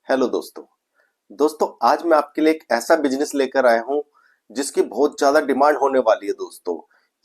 Hello दोस्तों। आज मैं आपके लिए एक ऐसा बिजनेस लेकर आया हूं जिसकी बहुत ज्यादा डिमांड होने वाली है दोस्तों।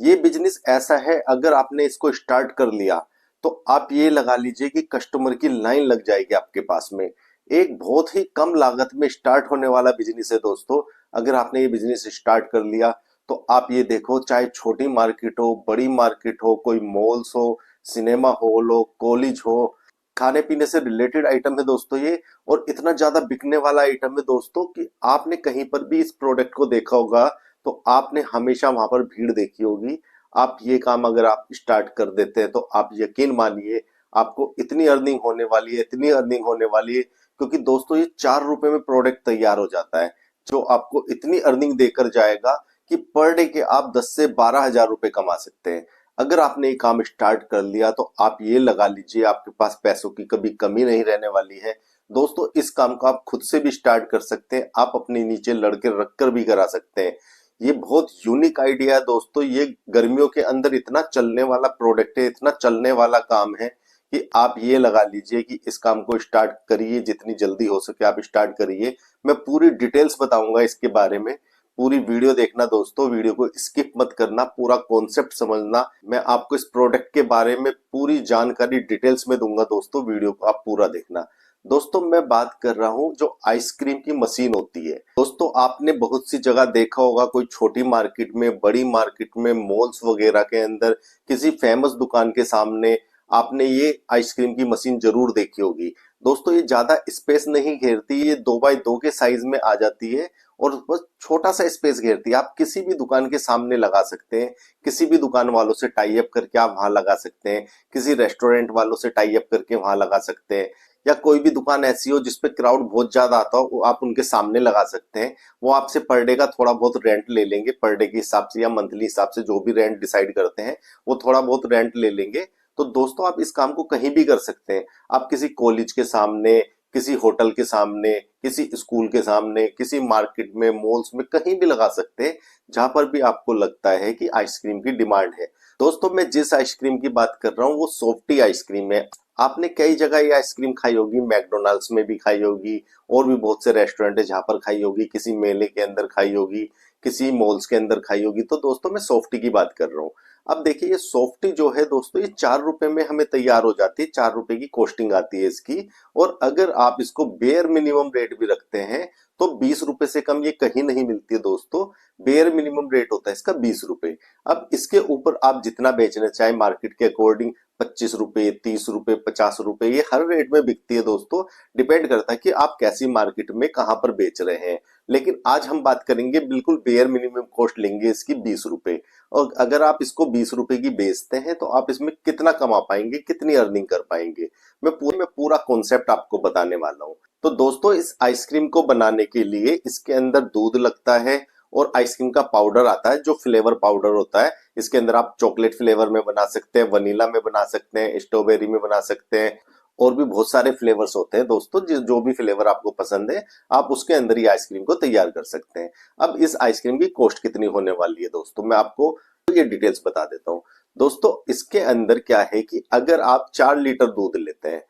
ये बिजनेस ऐसा है, अगर आपने इसको स्टार्ट कर लिया तो आप ये लगा लीजिए कि कस्टमर की लाइन लग जाएगी आपके पास में। एक बहुत ही कम लागत में स्टार्ट होने वाला बिजनेस है दोस्तों। अगर आपने ये बिजनेस स्टार्ट कर लिया तो आप ये देखो, चाहे छोटी मार्केट हो, बड़ी मार्केट हो, कोई मॉल्स हो, सिनेमा हॉल हो, कॉलेज हो, खाने पीने से रिलेटेड आइटम है दोस्तों ये। और इतना ज्यादा बिकने वाला आइटम है दोस्तों कि आपने कहीं पर भी इस प्रोडक्ट को देखा होगा तो आपने हमेशा वहां पर भीड़ देखी होगी। आप ये काम अगर आप स्टार्ट कर देते हैं तो आप यकीन मानिए, आपको इतनी अर्निंग होने वाली है, इतनी अर्निंग होने वाली है, क्योंकि दोस्तों ये 4 रुपए में प्रोडक्ट तैयार हो जाता है जो आपको इतनी अर्निंग देकर जाएगा कि पर डे के आप 10 से 12 हजार रुपए कमा सकते हैं। अगर आपने ये काम स्टार्ट कर लिया तो आप ये लगा लीजिए, आपके पास पैसों की कभी कमी नहीं रहने वाली है दोस्तों। इस काम को आप खुद से भी स्टार्ट कर सकते हैं, आप अपने नीचे लड़के रखकर भी करा सकते हैं। ये बहुत यूनिक आइडिया है दोस्तों। ये गर्मियों के अंदर इतना चलने वाला प्रोडक्ट है, इतना चलने वाला काम है कि आप ये लगा लीजिए कि इस काम को स्टार्ट करिए, जितनी जल्दी हो सके आप स्टार्ट करिए। मैं पूरी डिटेल्स बताऊंगा इसके बारे में। पूरी वीडियो देखना दोस्तों, वीडियो को स्किप मत करना, पूरा कॉन्सेप्ट समझना। मैं आपको इस प्रोडक्ट के बारे में पूरी जानकारी डिटेल्स में दूंगा दोस्तों, वीडियो को आप पूरा देखना। दोस्तों मैं बात कर रहा हूं जो आइसक्रीम की मशीन होती है दोस्तों। आपने बहुत सी जगह देखा होगा, कोई छोटी मार्केट में, बड़ी मार्केट में, मॉल्स वगैरह के अंदर, किसी फेमस दुकान के सामने आपने ये आइसक्रीम की मशीन जरूर देखी होगी दोस्तों। ये ज्यादा स्पेस नहीं घेरती, ये 2x2 के साइज में आ जाती है और बस छोटा सा स्पेस घेरती है। आप किसी भी दुकान के सामने लगा सकते हैं, किसी भी दुकान वालों से टाई अप करके आप वहां लगा सकते हैं, किसी रेस्टोरेंट वालों से टाई अप करके वहां लगा सकते हैं, या कोई भी दुकान ऐसी हो जिसपे क्राउड बहुत ज्यादा आता हो, वो आप उनके सामने लगा सकते हैं। वो आपसे पर डे का थोड़ा बहुत रेंट ले लेंगे, पर डे के हिसाब से या मंथली हिसाब से जो भी रेंट डिसाइड करते हैं वो थोड़ा बहुत रेंट ले लेंगे। तो दोस्तों आप इस काम को कहीं भी कर सकते हैं। आप किसी कॉलेज के सामने, किसी होटल के सामने, किसी स्कूल के सामने, किसी मार्केट में, मॉल्स में, कहीं भी लगा सकते हैं जहां पर भी आपको लगता है कि आइसक्रीम की डिमांड है। दोस्तों मैं जिस आइसक्रीम की बात कर रहा हूँ वो सॉफ्टी आइसक्रीम है। आपने कई जगह ये आइसक्रीम खाई होगी, मैकडोनाल्ड्स में भी खाई होगी, और भी बहुत से रेस्टोरेंट है जहां पर खाई होगी, किसी मेले के अंदर खाई होगी, किसी मॉल्स के अंदर खाई होगी। तो दोस्तों मैं सॉफ्टी की बात कर रहा हूँ। अब देखिए ये सॉफ्टी जो है दोस्तों, ये 4 रुपए में हमें तैयार हो जाती है, 4 रुपए की कॉस्टिंग आती है इसकी। और अगर आप इसको बेयर मिनिमम रेट भी रखते हैं तो 20 रुपए से कम ये कहीं नहीं मिलती है दोस्तों। बेयर मिनिमम रेट होता है इसका 20 रुपए। अब इसके ऊपर आप जितना बेचना चाहे मार्केट के अकॉर्डिंग, 25 रुपए, 30 रुपए, 50 रुपए, ये हर रेट में बिकती है दोस्तों। डिपेंड करता है कि आप कैसी मार्केट में कहां पर बेच रहे हैं। लेकिन आज हम बात करेंगे, बिल्कुल बेयर मिनिमम कॉस्ट लेंगे इसकी 20 रुपए। और अगर आप इसको 20 रुपए की बेचते हैं तो आप इसमें कितना कमा पाएंगे, कितनी अर्निंग कर पाएंगे, मैं पूरा कॉन्सेप्ट आपको बताने वाला हूँ। तो दोस्तों इस आइसक्रीम को बनाने के लिए इसके अंदर दूध लगता है और आइसक्रीम का पाउडर आता है जो फ्लेवर पाउडर होता है। इसके अंदर आप चॉकलेट फ्लेवर में बना सकते हैं, वनीला में बना सकते हैं, स्ट्रॉबेरी में बना सकते हैं, और भी बहुत सारे फ्लेवर्स होते हैं दोस्तों। जो भी फ्लेवर आपको पसंद है आप उसके अंदर ही आइसक्रीम को तैयार कर सकते हैं। अब इस आइसक्रीम की कॉस्ट कितनी होने वाली है दोस्तों, मैं आपको ये डिटेल्स बता देता हूँ। दोस्तों इसके अंदर क्या है कि अगर आप 4 लीटर दूध लेते हैं,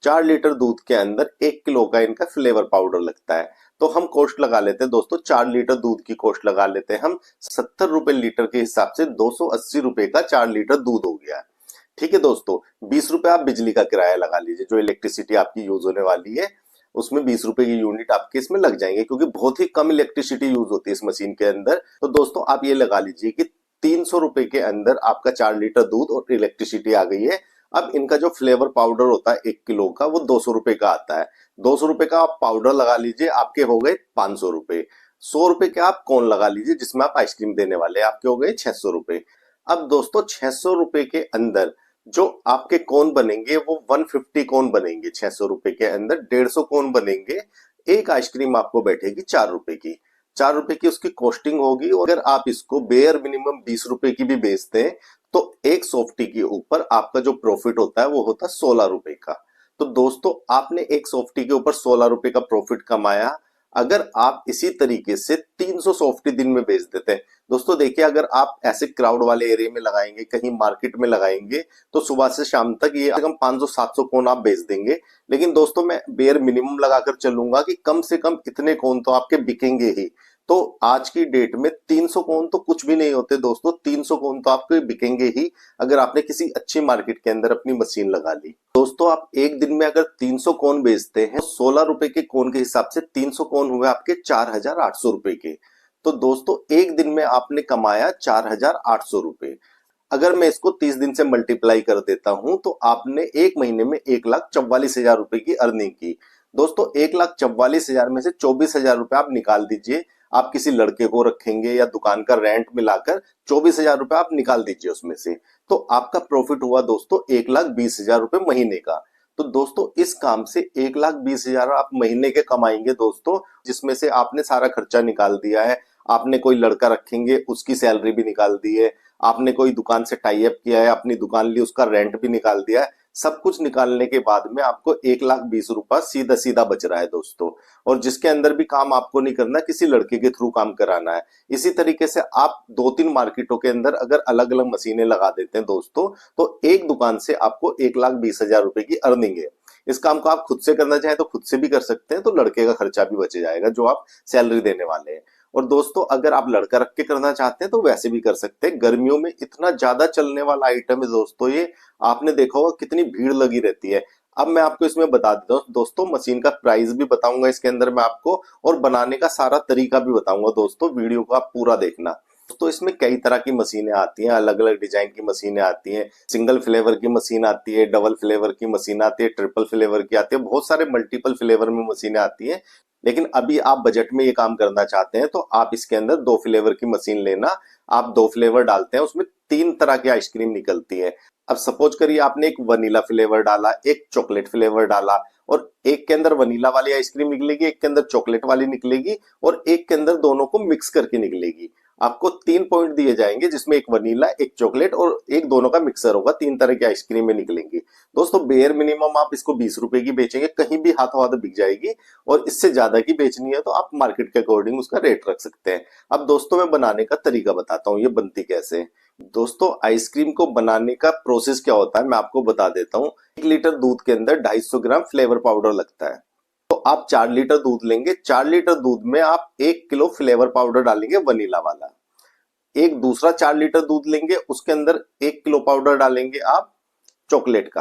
4 लीटर दूध के अंदर 1 किलो का इनका फ्लेवर पाउडर लगता है। तो हम कॉस्ट लगा लेते हैं दोस्तों, 4 लीटर दूध की कॉस्ट लगा लेते हैं हम 70 रुपए लीटर के हिसाब से, 280 रुपए का 4 लीटर दूध हो गया। ठीक है दोस्तों, 20 रुपए आप बिजली का किराया लगा लीजिए, जो इलेक्ट्रिसिटी आपकी यूज होने वाली है उसमें 20 रुपए की यूनिट आपके इसमें लग जाएंगे, क्योंकि बहुत ही कम इलेक्ट्रिसिटी यूज होती है इस मशीन के अंदर। तो दोस्तों आप ये लगा लीजिए कि 300 रुपए के अंदर आपका 4 लीटर दूध और इलेक्ट्रिसिटी आ गई है। अब इनका जो फ्लेवर पाउडर होता है 1 किलो का, वो 200 रुपए का आता है। 200 रुपए का आप पाउडर लगा लीजिए, आपके हो गए 500 रुपए। 100 रुपए के आप कौन लगा लीजिए जिसमें आप आइसक्रीम देने वाले, आपके हो गए 600 रुपए। अब दोस्तों 600 रुपए के अंदर जो आपके कोन बनेंगे वो 150 कोन बनेंगे। 600 रुपए के अंदर 150 कोन बनेंगे। एक आइसक्रीम आपको बैठेगी 4 रुपए की। 4 रुपए की उसकी कॉस्टिंग होगी। और अगर आप इसको बेयर मिनिमम 20 रुपए की भी बेचते हैं तो एक सॉफ्टी के ऊपर आपका जो प्रॉफिट होता है वो होता है 16 रुपए का। तो दोस्तों आपने एक सॉफ्टी के ऊपर 16 रुपए का प्रॉफिट कमाया। अगर आप इसी तरीके से 300 सॉफ्टी दिन में बेच देते हैं दोस्तों, देखिए अगर आप ऐसे क्राउड वाले एरिया में लगाएंगे, कहीं मार्केट में लगाएंगे, तो सुबह से शाम तक ये कम 500-700 कोन आप बेच देंगे। लेकिन दोस्तों मैं बेयर मिनिमम लगाकर चलूंगा कि कम से कम इतने कोन तो आपके बिकेंगे ही। तो आज की डेट में 300 कोन तो कुछ भी नहीं होते दोस्तों, 300 कोन तो आपके बिकेंगे ही अगर आपने किसी अच्छी मार्केट के अंदर अपनी मशीन लगा ली। दोस्तों आप एक दिन में अगर 300 कोन बेचते हैं, 16 रुपए के कोन के हिसाब से 300 कोन हुए आपके 4,800 रुपए के। तो दोस्तों एक दिन में आपने कमाया 4,800 रुपए। अगर मैं इसको 30 दिन से मल्टीप्लाई कर देता हूं तो आपने एक महीने में 1,44,000 रुपए की अर्निंग की। दोस्तों 1,44,000 में से 24,000 रुपए आप निकाल दीजिए। आप किसी लड़के को रखेंगे या दुकान का रेंट मिलाकर 24,000 रुपए आप निकाल दीजिए उसमें से, तो आपका प्रॉफिट हुआ दोस्तों 1,20,000 रुपए महीने का। तो दोस्तों इस काम से 1,20,000 आप महीने के कमाएंगे दोस्तों, जिसमें से आपने सारा खर्चा निकाल दिया है। आपने कोई लड़का रखेंगे उसकी सैलरी भी निकाल दी है, आपने कोई दुकान से टाई अप किया है, अपनी दुकान ली उसका रेंट भी निकाल दिया है। सब कुछ निकालने के बाद में आपको 1,20,000 रुपया सीधा सीधा बच रहा है दोस्तों। और जिसके अंदर भी काम आपको नहीं करना, किसी लड़के के थ्रू काम कराना है। इसी तरीके से आप 2-3 मार्केटों के अंदर अगर अलग अलग मशीनें लगा देते हैं दोस्तों, तो एक दुकान से आपको 1,20,000 रुपए की अर्निंग है। इस काम को आप खुद से करना चाहें तो खुद से भी कर सकते हैं, तो लड़के का खर्चा भी बच जाएगा जो आप सैलरी देने वाले हैं। और दोस्तों अगर आप लड़का रख के करना चाहते हैं तो वैसे भी कर सकते हैं। गर्मियों में इतना ज्यादा चलने वाला आइटम है दोस्तों ये, आपने देखा होगा कितनी भीड़ लगी रहती है। अब मैं आपको इसमें बता देता हूँ दोस्तों, मशीन का प्राइस भी बताऊंगा इसके अंदर मैं आपको, और बनाने का सारा तरीका भी बताऊंगा दोस्तों। वीडियो को आप पूरा देखना। तो इसमें कई तरह की मशीनें आती हैं, अलग अलग डिजाइन की मशीनें आती हैं। सिंगल फ्लेवर की मशीन आती है, डबल फ्लेवर की मशीन आती है, ट्रिपल फ्लेवर की आती है, बहुत सारे मल्टीपल फ्लेवर में मशीनें आती हैं। लेकिन अभी आप बजट में ये काम करना चाहते हैं तो आप इसके अंदर 2 फ्लेवर की मशीन लेना। आप 2 फ्लेवर डालते हैं, उसमें 3 तरह की आइसक्रीम निकलती है। अब सपोज करिए आपने एक वनीला फ्लेवर डाला, एक चॉकलेट फ्लेवर डाला, और एक के अंदर वनीला वाली आइसक्रीम निकलेगी, एक के अंदर चॉकलेट वाली निकलेगी, और एक के अंदर दोनों को मिक्स करके निकलेगी। आपको 3 पॉइंट दिए जाएंगे, जिसमें एक वनीला, एक चॉकलेट और एक दोनों का मिक्सर होगा। 3 तरह की आइसक्रीम में निकलेंगी दोस्तों। बेयर मिनिमम आप इसको 20 रुपए की बेचेंगे, कहीं भी हाथों हाथ बिक जाएगी। और इससे ज्यादा की बेचनी है तो आप मार्केट के अकॉर्डिंग उसका रेट रख सकते हैं। अब दोस्तों मैं बनाने का तरीका बताता हूँ, ये बनती कैसे है। दोस्तों आइसक्रीम को बनाने का प्रोसेस क्या होता है मैं आपको बता देता हूँ। 1 लीटर दूध के अंदर 250 ग्राम फ्लेवर पाउडर लगता है। तो आप 4 लीटर दूध लेंगे, 4 लीटर दूध में आप 1 किलो फ्लेवर पाउडर डालेंगे वनीला वाला। एक दूसरा 4 लीटर दूध लेंगे, उसके अंदर 1 किलो पाउडर डालेंगे आप चॉकलेट का।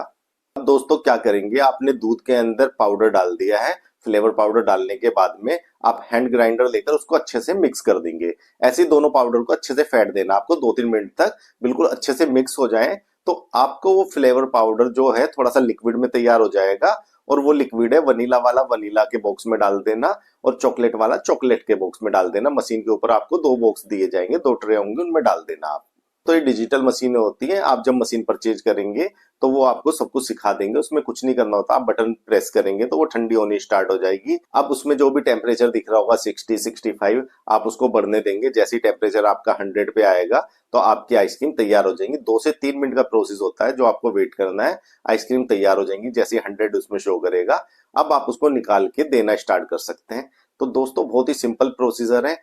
अब दोस्तों क्या करेंगे, आपने दूध के अंदर पाउडर डाल दिया है। फ्लेवर पाउडर डालने के बाद में आप हैंड ग्राइंडर लेकर उसको अच्छे से मिक्स कर देंगे। ऐसे दोनों पाउडर को अच्छे से फेंट देना आपको 2-3 मिनट तक, बिल्कुल अच्छे से मिक्स हो जाए। तो आपको वो फ्लेवर पाउडर जो है थोड़ा सा लिक्विड में तैयार हो जाएगा, और वो लिक्विड है वनीला वाला वनीला के बॉक्स में डाल देना, और चॉकलेट वाला चॉकलेट के बॉक्स में डाल देना। मशीन के ऊपर आपको 2 बॉक्स दिए जाएंगे, 2 ट्रे होंगे, उनमें डाल देना आप। तो ये डिजिटल मशीनें होती हैं, आप जब मशीन परचेज करेंगे तो वो आपको सब कुछ सिखा देंगे। उसमें कुछ नहीं करना होता, आप बटन प्रेस करेंगे तो वो ठंडी होनी स्टार्ट हो जाएगी। अब उसमें जो भी टेम्परेचर दिख रहा होगा 60-65, आप उसको बढ़ने देंगे। जैसे ही टेम्परेचर आपका 100 पे आएगा तो आपकी आइसक्रीम तैयार हो जाएंगी। 2 से 3 मिनट का प्रोसेस होता है जो आपको वेट करना है। आइसक्रीम तैयार हो जाएंगी जैसे 100 उसमें शो करेगा। अब आप उसको निकाल के देना स्टार्ट कर सकते हैं। तो दोस्तों बहुत ही सिंपल प्रोसीजर है।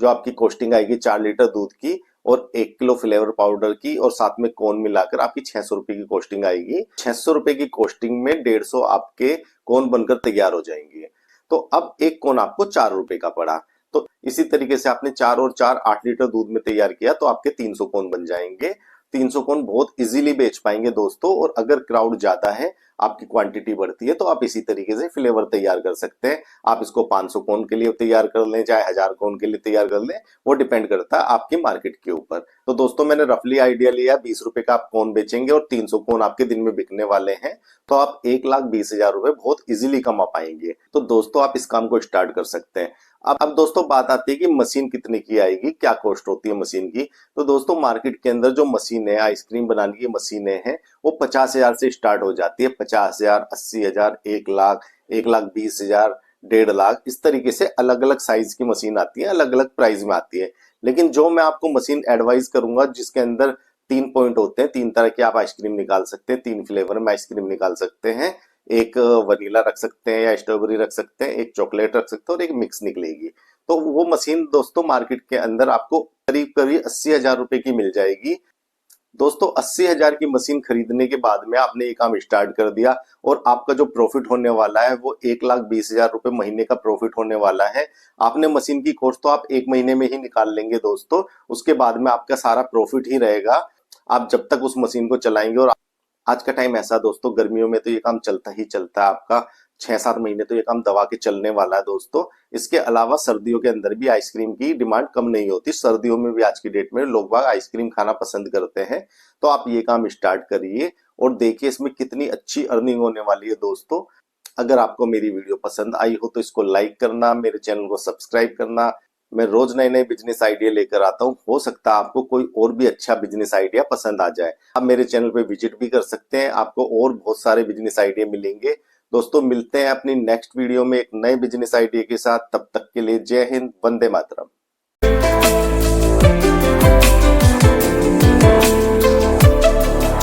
जो आपकी कॉस्टिंग आएगी 4 लीटर दूध की और 1 किलो फ्लेवर पाउडर की, और साथ में कोन मिलाकर आपकी 600 रुपए की कॉस्टिंग आएगी। 600 रुपए की कॉस्टिंग में 150 आपके कोन बनकर तैयार हो जाएंगे। तो अब एक कोन आपको 4 रुपए का पड़ा। तो इसी तरीके से आपने 4 और 4 8 लीटर दूध में तैयार किया तो आपके 300 कोन बन जाएंगे। 300 कोन बहुत इजीली बेच पाएंगे दोस्तों। और अगर क्राउड ज्यादा है, आपकी क्वांटिटी बढ़ती है, तो आप इसी तरीके से फ्लेवर तैयार कर सकते हैं। आप इसको 500 कोन के लिए तैयार कर लें, चाहे 1000 कोन के लिए तैयार कर लें, वो डिपेंड करता है आपकी मार्केट के ऊपर। तो दोस्तों मैंने रफली आइडिया लिया, 20 रुपए का आप कोन बेचेंगे और 300 कोन आपके दिन में बिकने वाले हैं, तो आप 1,20,000 रुपए बहुत इजीली कमा पाएंगे। तो दोस्तों आप इस काम को स्टार्ट कर सकते हैं। अब दोस्तों बात आती है कि मशीन कितने की आएगी, क्या कॉस्ट होती है मशीन की। तो दोस्तों मार्केट के अंदर जो मशीन है, आइसक्रीम बनाने की मशीनें हैं, वो 50,000 से स्टार्ट हो जाती है। 50,000, 80,000, 1,00,000, 1,20,000, 1,50,000, इस तरीके से अलग अलग साइज की मशीन आती है, अलग अलग प्राइस में आती है। लेकिन जो मैं आपको मशीन एडवाइस करूंगा जिसके अंदर 3 पॉइंट होते हैं, 3 तरह की आप आइसक्रीम निकाल सकते हैं, 3 फ्लेवर में आइसक्रीम निकाल सकते हैं, एक वनीला रख सकते हैं या स्ट्रॉबेरी रख सकते हैं, एक चॉकलेट रख सकते हैं और एक मिक्स निकलेगी। तो वो मशीन दोस्तों मार्केट के अंदर आपको करीब करीब 80,000 रुपए की मिल जाएगी। दोस्तों 80,000 की मशीन खरीदने के बाद में आपने ये काम स्टार्ट कर दिया और आपका जो प्रॉफिट होने वाला है वो 1,20,000 रुपए महीने का प्रॉफिट होने वाला है। आपने मशीन की कॉस्ट तो आप एक महीने में ही निकाल लेंगे दोस्तों, उसके बाद में आपका सारा प्रॉफिट ही रहेगा आप जब तक उस मशीन को चलाएंगे। और आज का टाइम ऐसा दोस्तों, गर्मियों में तो ये काम चलता ही चलता है आपका, 6-7 महीने तो ये काम दबा के चलने वाला है दोस्तों। इसके अलावा सर्दियों के अंदर भी आइसक्रीम की डिमांड कम नहीं होती, सर्दियों में भी आज की डेट में लोग बाग आइसक्रीम खाना पसंद करते हैं। तो आप ये काम स्टार्ट करिए और देखिए इसमें कितनी अच्छी अर्निंग होने वाली है दोस्तों। अगर आपको मेरी वीडियो पसंद आई हो तो इसको लाइक करना, मेरे चैनल को सब्सक्राइब करना। मैं रोज नए नए बिजनेस आइडिया लेकर आता हूँ, हो सकता है आपको कोई और भी अच्छा बिजनेस आइडिया पसंद आ जाए। आप मेरे चैनल पे विजिट भी कर सकते हैं, आपको और बहुत सारे बिजनेस आइडिया मिलेंगे। दोस्तों मिलते हैं अपनी नेक्स्ट वीडियो में एक नए बिजनेस आइडिया के साथ, तब तक के लिए जय हिंद, वंदे मातरम।